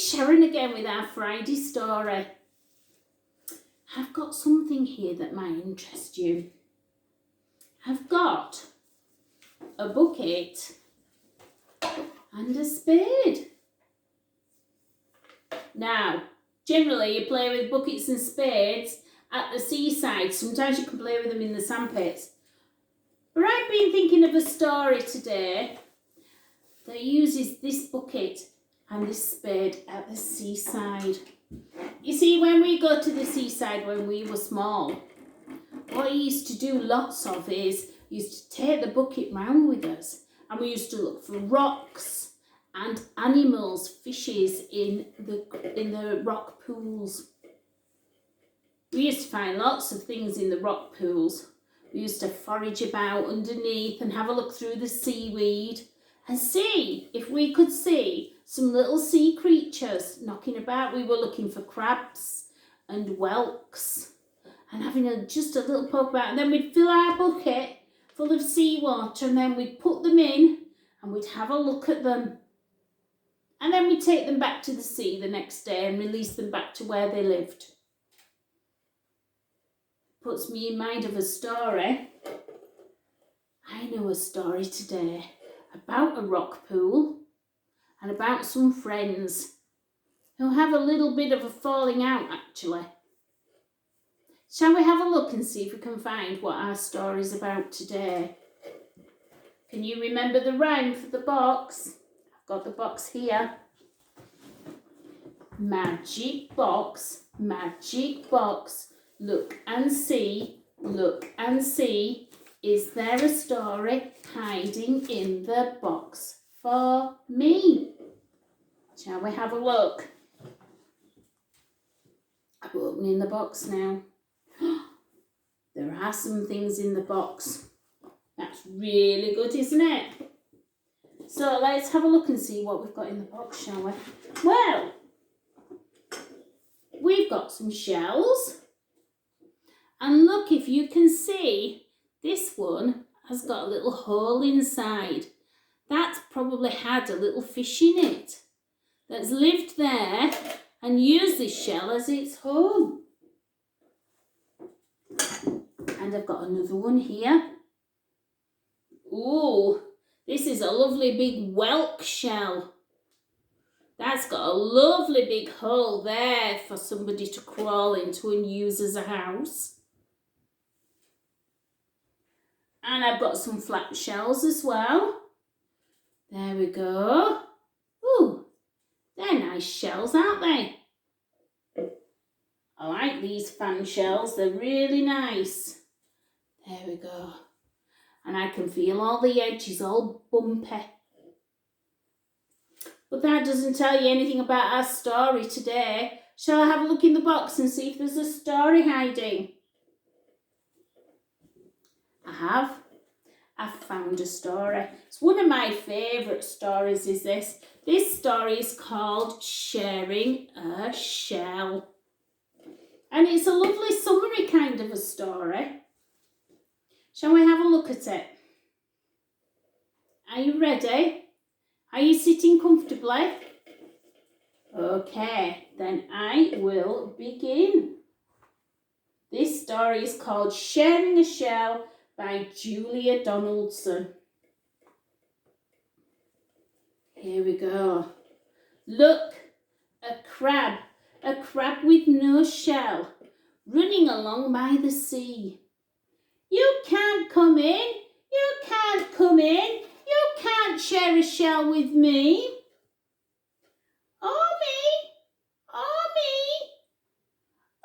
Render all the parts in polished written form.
It's Sharon again with our Friday story. I've got something here that might interest you. I've got a bucket and a spade. Now, generally you play with buckets and spades at the seaside. Sometimes you can play with them in the sandpits. But I've been thinking of a story today that uses this bucket and this spade at the seaside. You see, when we go to the seaside when we were small, what we used to do lots of is we used to take the bucket round with us and we used to look for rocks and animals, fishes in the rock pools. We used to find lots of things in the rock pools. We used to forage about underneath and have a look through the seaweed and see if we could see some little sea creatures knocking about. We were looking for crabs and whelks and having just a little poke about. And then we'd fill our bucket full of seawater and then we'd put them in and we'd have a look at them. And then we'd take them back to the sea the next day and release them back to where they lived. Puts me in mind of a story. I know a story today about a rock pool and about some friends who have a little bit of a falling out actually. Shall we have a look and see if we can find what our story is about today? Can you remember the rhyme for the box? I've got the box here. Magic box, look and see, is there a story hiding in the box for me? Shall we have a look? I'm opening the box now. There are some things in the box. That's really good, isn't it? So let's have a look and see what we've got in the box, shall we? Well, we've got some shells. And look, if you can see, this one has got a little hole inside. That's probably had a little fish in it that's lived there and used this shell as its home. And I've got another one here. Ooh, this is a lovely big whelk shell. That's got a lovely big hole there for somebody to crawl into and use as a house. And I've got some flat shells as well. There we go. Ooh, they're nice shells, aren't they? I like these fan shells, they're really nice. There we go. And I can feel all the edges all bumpy. But that doesn't tell you anything about our story today. Shall I have a look in the box and see if there's a story hiding? I have. I've found a story. It's one of my favourite stories is this. This story is called Sharing a Shell. And it's a lovely summary kind of a story. Shall we have a look at it? Are you ready? Are you sitting comfortably? Okay, then I will begin. This story is called Sharing a Shell by Julia Donaldson. Here we go. Look, a crab with no shell, running along by the sea. You can't come in, you can't come in, you can't share a shell with me. Oh me, oh me,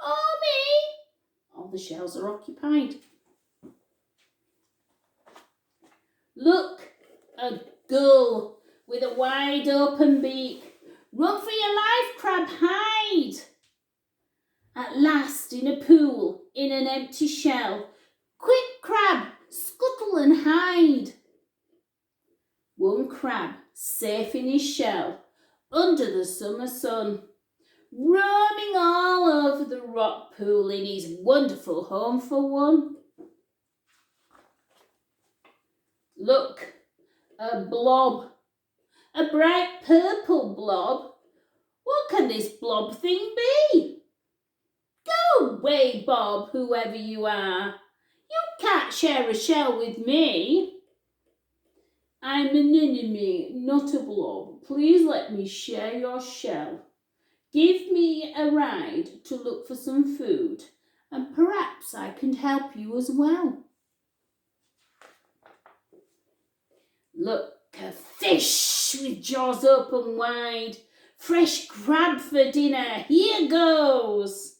oh me. All the shells are occupied. Look, a gull with a wide open beak. Run for your life, crab, hide. At last, in a pool, in an empty shell. Quick, crab, scuttle and hide. One crab, safe in his shell, under the summer sun, roaming all over the rock pool in his wonderful home for one. Look, a blob, a bright purple blob. What can this blob thing be? Go away, Bob, whoever you are. You can't share a shell with me. I'm an enemy, not a blob. Please let me share your shell. Give me a ride to look for some food, and perhaps I can help you as well. Look, a fish with jaws open wide. Fresh crab for dinner, here goes.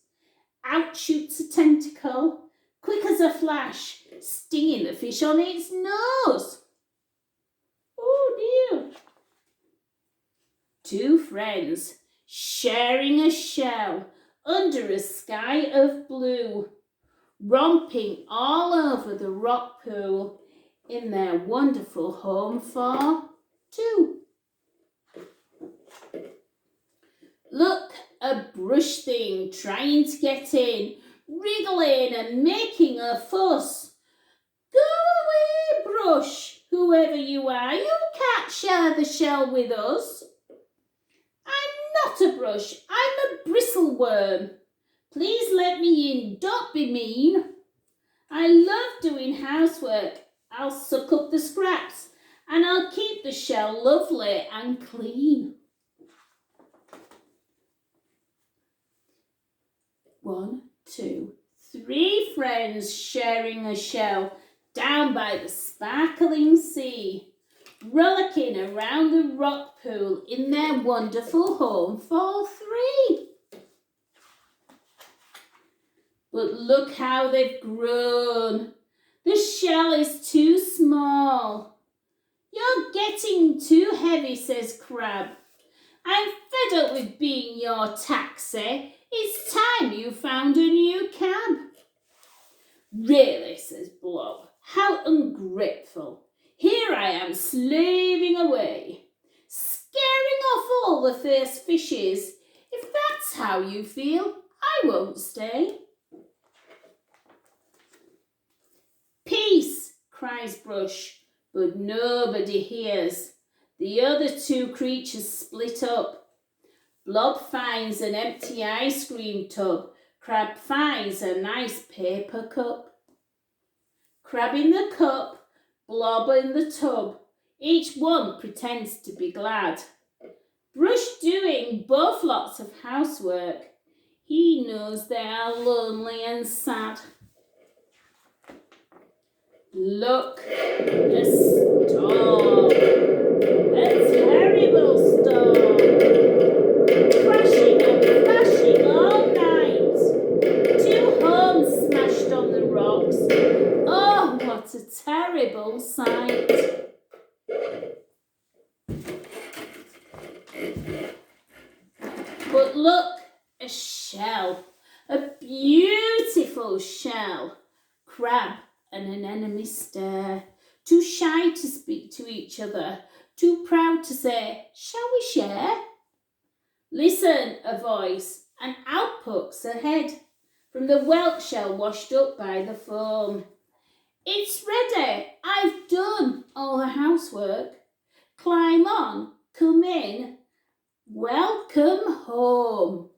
Out shoots a tentacle, quick as a flash, stinging the fish on its nose. Oh dear. Two friends sharing a shell under a sky of blue, romping all over the rock pool in their wonderful home for two. Look, a brush thing trying to get in, wriggling and making a fuss. Go away, brush, whoever you are, you can't share the shell with us. I'm not a brush, I'm a bristleworm. Please let me in, don't be mean. I love doing housework. I'll suck up the scraps and I'll keep the shell lovely and clean. 1, 2, 3 friends sharing a shell down by the sparkling sea, rollicking around the rock pool in their wonderful home for 3. But look how they've grown. The shell is too small. You're getting too heavy, says Crab. I'm fed up with being your taxi. It's time you found a new cab. Really, says Blob, how ungrateful. Here I am slaving away, scaring off all the first fishes. If that's how you feel, I won't stay. Peace, cries Brush, but nobody hears. The other 2 creatures split up. Blob finds an empty ice cream tub. Crab finds a nice paper cup. Crab in the cup, Blob in the tub. Each one pretends to be glad. Brush doing both lots of housework. He knows they are lonely and sad. Look, a storm. A terrible storm. Crashing and crashing all night. 2 homes smashed on the rocks. Oh, what a terrible sight. But look, a shell. A beautiful shell. Crab and an enemy stare. Too shy to speak to each other. Too proud to say, shall we share? Listen, a voice, and out pokes a head from the whelk shell washed up by the foam. It's ready, I've done all the housework. Climb on, come in, welcome home.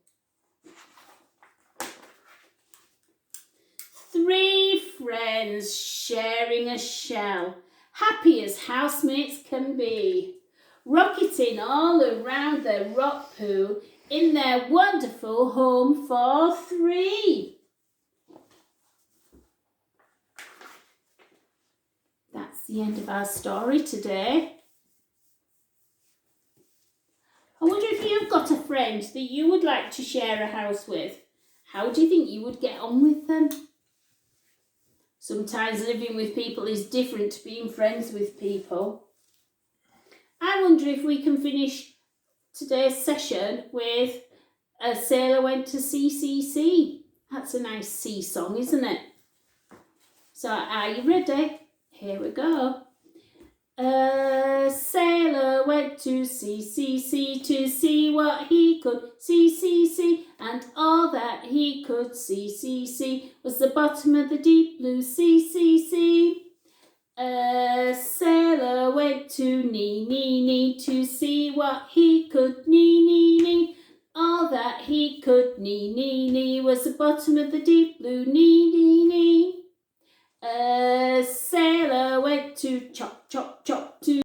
3 friends sharing a shell, happy as housemates can be, rocketing all around their rock pool in their wonderful home for 3. That's the end of our story today. I wonder if you've got a friend that you would like to share a house with. How do you think you would get on with them? Sometimes living with people is different to being friends with people. I wonder if we can finish today's session with A Sailor Went to Sea. That's a nice sea song, isn't it? So are you ready? Here we go. A sailor went to sea to see what he could see, and all that he could see was the bottom of the deep blue sea. A sailor went to knee to see what he could knee, all could. Nee, nee was the bottom of the deep blue. Nee, nee, nee.